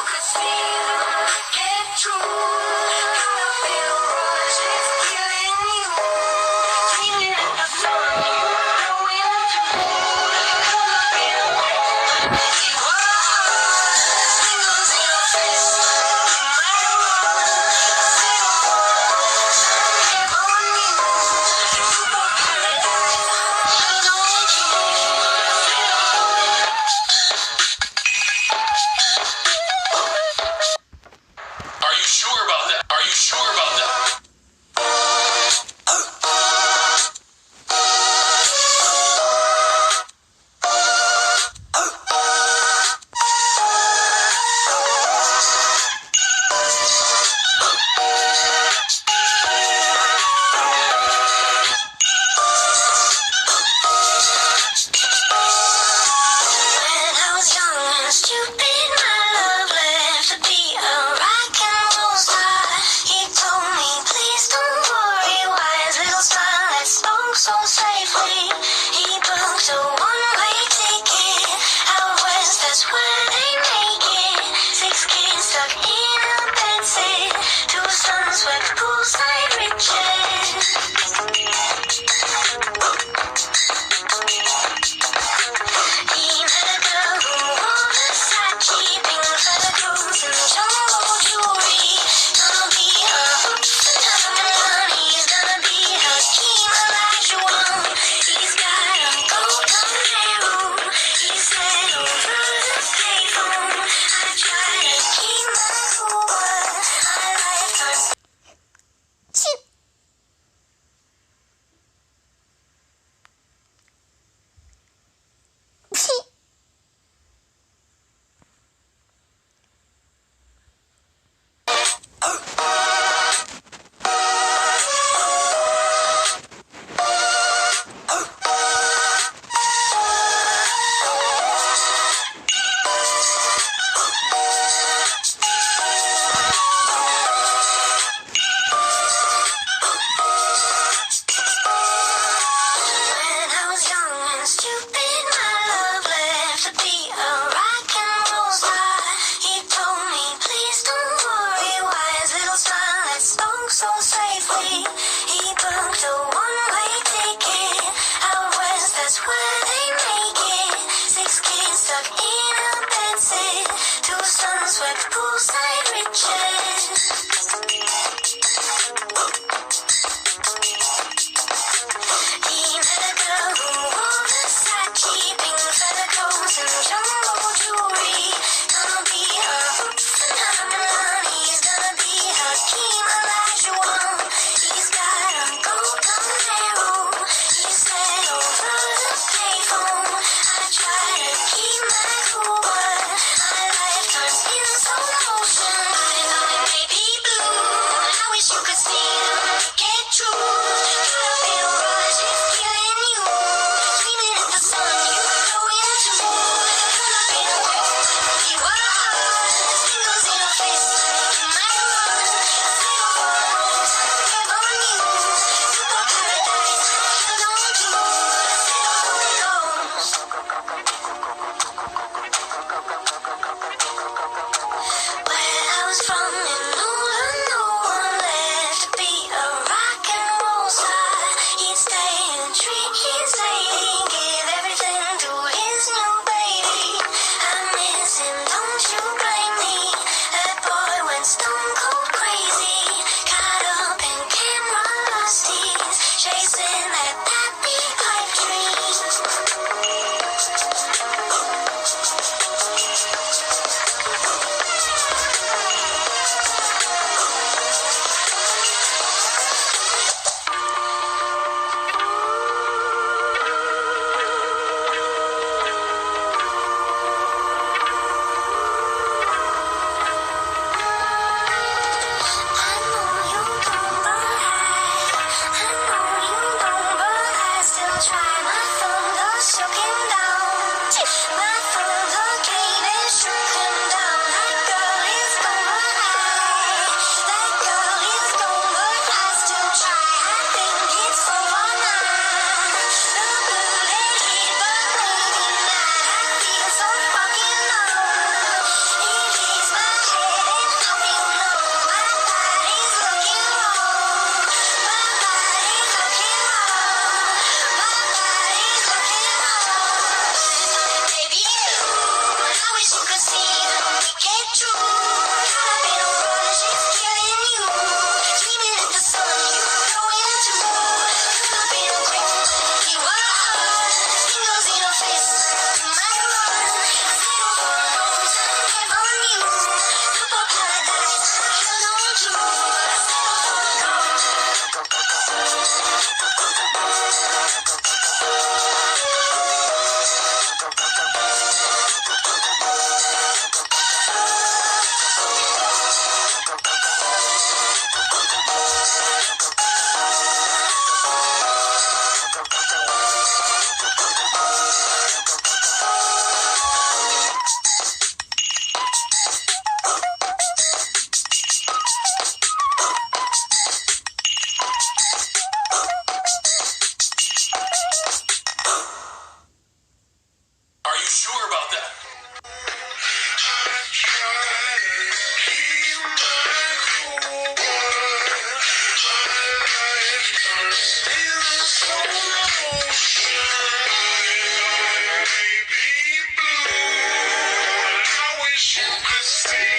could still get through. Got a feel rush, it's killing you. Dreaming of the sun, you know when to move. Got a feel empty walls. Singles in your face, my one. Single words, live on you. Super paradise, you don't Are you sure about that? Are you sure about that? When I was young and stupid, my love left to be a rock and roll star. He told me, please don't worry, wise little smile that spoke so safely. He booked a one-way ticket out west, that's where they make it. 6 kids stuck in a bedsit, 2 sun-swept poolside riches. He met a girl who wore Versace, pink feather clothes and jumbo jewelry. Gonna be her phenomenon. He's gonna be her Hakeem Olajuwon. He's got a golden hair. He said over the payphone, I try to keep my cool, but my life turns. When I was young and stupid, my love left to be a rock and roll star. He told me, please don't worry, wise little smile that spoke so safely. He booked a one-way ticket out west, that's where they make it. 6 kids stuck in a bedsit, 2 sun-swept poolside riches. He met a girl who wore Versace, pink feather clothes and jumbo jewelry. Gonna be her phenomenon. He's gonna be her Hakeem Olajuwon. He's got a golden hair. He said over the payphone, I try to keep my cool, but my life turns in slow motion. My baby blue. should stay.